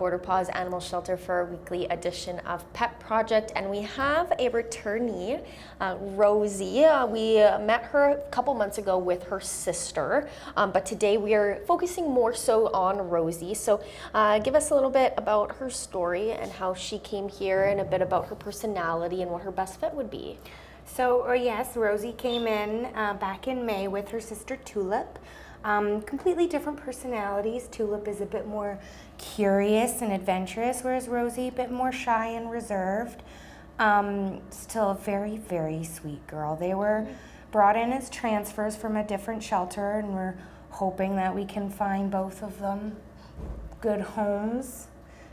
Border Paws Animal Shelter for our weekly edition of Pet Project, and we have a returnee, Rosie. We met her a couple months ago with her sister, but today we are focusing more so on Rosie. So give us a little bit about her story and how she came here, and a bit about her personality and what her best fit would be. So, yes, Rosie came in back in May with her sister Tulip. Completely different personalities. Tulip is a bit more curious and adventurous, whereas Rosie a bit more shy and reserved. Still a very, very sweet girl. They were brought in as transfers from a different shelter, and we're hoping that we can find both of them good homes.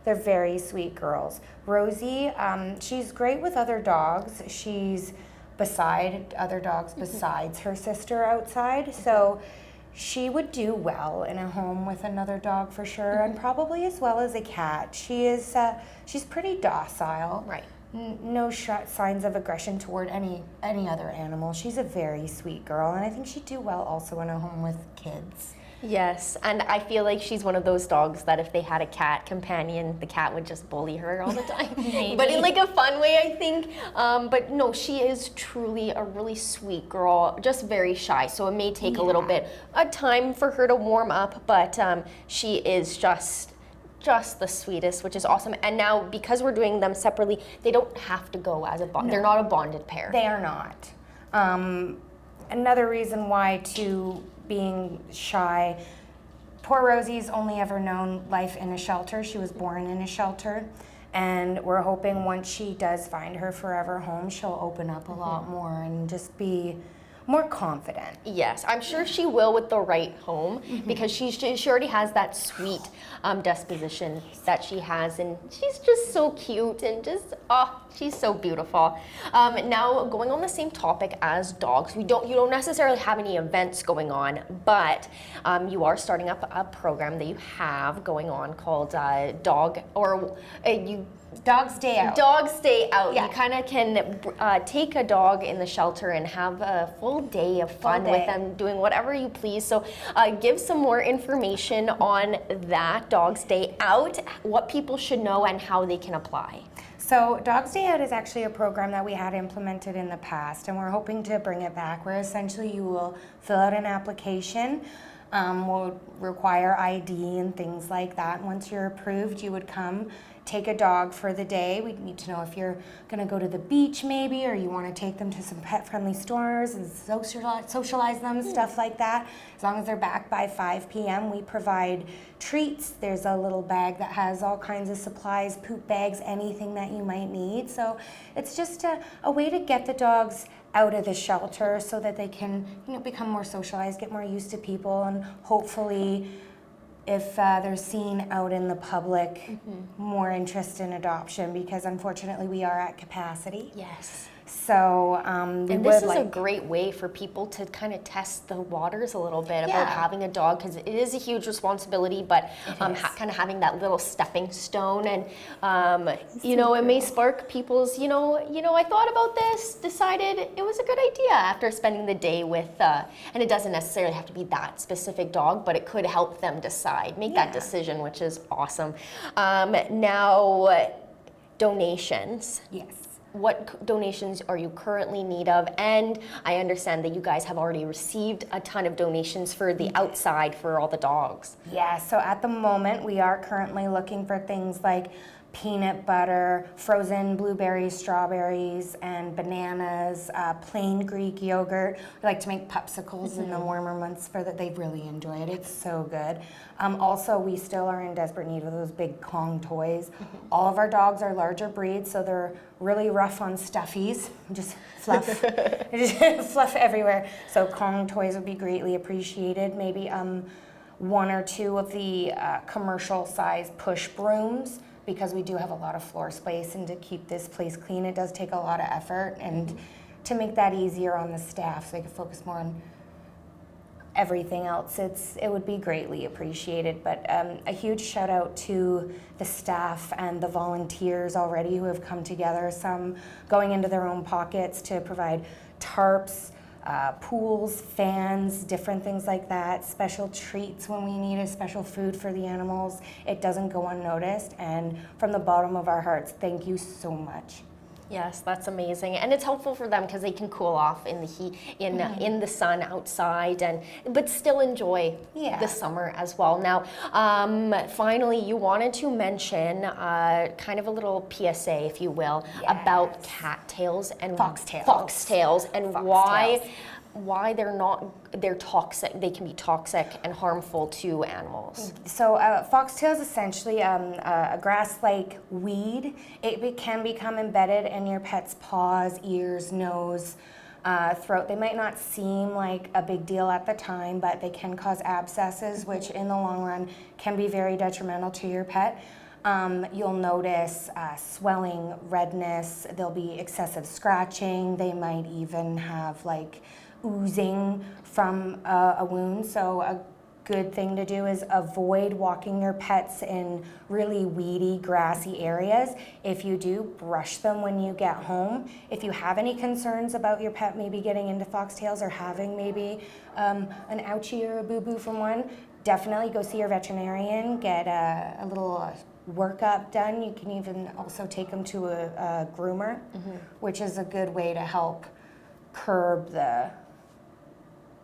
They're very sweet girls. Rosie, she's great with other dogs. She's beside other dogs besides her sister outside. So she would do well in a home with another dog for sure, and probably as well as a cat. She's pretty docile. Right. No signs of aggression toward any other animal. She's a very sweet girl, and I think she'd do well also in a home with kids. Yes, and I feel like she's one of those dogs that if they had a cat companion, the cat would just bully her all the time. But in like a fun way, I think. But no, she is truly a really sweet girl, just very shy. So it may take a little bit of time for her to warm up, but she is just the sweetest, which is awesome. And now, because we're doing them separately, they don't have to go as a bond. No. They're not a bonded pair. They are not. Another reason why being shy, poor Rosie's only ever known life in a shelter. She was born in a shelter, and we're hoping once she does find her forever home, she'll open up a lot more and just be more confident. Yes, I'm sure she will with the right home, because she already has that sweet disposition that she has, and she's just so cute and just, she's so beautiful. Now, going on the same topic as dogs, you don't necessarily have any events going on, but you are starting up a program that you have going on called Dog's Day Out. Dog's Day Out. Yeah. You kind of can take a dog in the shelter and have a full day of fun with them, doing whatever you please. So give some more information on that, Dog's Day Out, what people should know and how they can apply. So Dog's Day Out is actually a program that we had implemented in the past, and we're hoping to bring it back, where essentially you will fill out an application. Will require ID and things like that. And once you're approved, you would come take a dog for the day. We need to know if you're going to go to the beach maybe, or you want to take them to some pet-friendly stores and socialize them, stuff like that. As long as they're back by 5 p.m., we provide treats. There's a little bag that has all kinds of supplies, poop bags, anything that you might need. So it's just a way to get the dogs out of the shelter so that they can, become more socialized, get more used to people, and hopefully, if they're seen out in the public, more interest in adoption, because unfortunately we are at capacity. Yes. So and this is a great way for people to kind of test the waters a little bit about having a dog, because it is a huge responsibility, but kind of having that little stepping stone, and it may spark people's, I thought about this, decided it was a good idea after spending the day with, and it doesn't necessarily have to be that specific dog, but it could help them decide, make that decision, which is awesome. Now, donations. Yes. What donations are you currently in need of? And I understand that you guys have already received a ton of donations for the outside for all the dogs. Yeah, so at the moment we are currently looking for things like peanut butter, frozen blueberries, strawberries, and bananas, plain Greek yogurt. We like to make popsicles in the warmer months they really enjoy it. It's so good. Also, we still are in desperate need of those big Kong toys. All of our dogs are larger breeds, so they're really rough on stuffies. Just fluff, fluff everywhere. So Kong toys would be greatly appreciated. Maybe one or two of the commercial size push brooms, because we do have a lot of floor space, and to keep this place clean, it does take a lot of effort, and to make that easier on the staff so they can focus more on everything else, it would be greatly appreciated. But a huge shout out to the staff and the volunteers already who have come together, some going into their own pockets to provide tarps, pools, fans, different things like that, special treats when we need a special food for the animals. It doesn't go unnoticed, and from the bottom of our hearts, thank you so much. Yes, that's amazing, and it's helpful for them because they can cool off in the heat, in the sun outside, but still enjoy the summer as well. Now, finally, you wanted to mention kind of a little PSA, if you will, about cattails and foxtails, and why they're toxic. They can be toxic and harmful to animals. So foxtail is essentially a grass-like weed. It can become embedded in your pet's paws, ears, nose, throat. They might not seem like a big deal at the time, but they can cause abscesses, which in the long run can be very detrimental to your pet. You'll notice swelling, redness, there'll be excessive scratching. They might even have like oozing from a wound. So a good thing to do is avoid walking your pets in really weedy, grassy areas. If you do, brush them when you get home. If you have any concerns about your pet maybe getting into foxtails or having maybe an ouchie or a boo-boo from one, definitely go see your veterinarian, get a little workup done. You can even also take them to a groomer, which is a good way to help curb the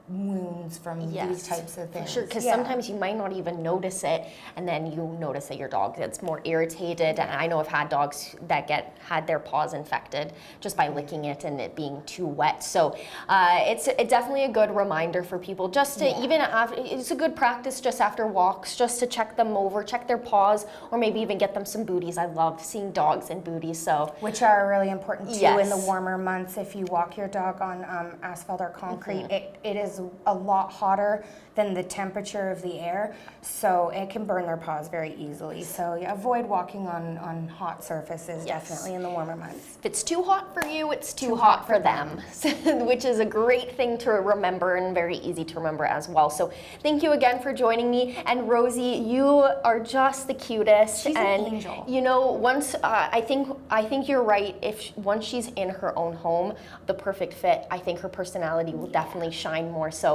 wounds from these types of things. Sure, because sometimes you might not even notice it, and then you notice that your dog gets more irritated. And I know I've had dogs that had their paws infected just by licking it and it being too wet. So it's definitely a good reminder for people just to even it's a good practice just after walks, just to check them over, check their paws, or maybe even get them some booties. I love seeing dogs in booties, which are really important too in the warmer months. If you walk your dog on asphalt or concrete, it is a lot hotter than the temperature of the air, so it can burn their paws very easily. So avoid walking on hot surfaces, definitely in the warmer months. If it's too hot for you, it's too hot for them, which is a great thing to remember and very easy to remember as well. So thank you again for joining me. And Rosie, you are just the cutest. She's an angel. You know, once I think you're right. Once she's in her own home, the perfect fit, I think her personality will definitely shine more. So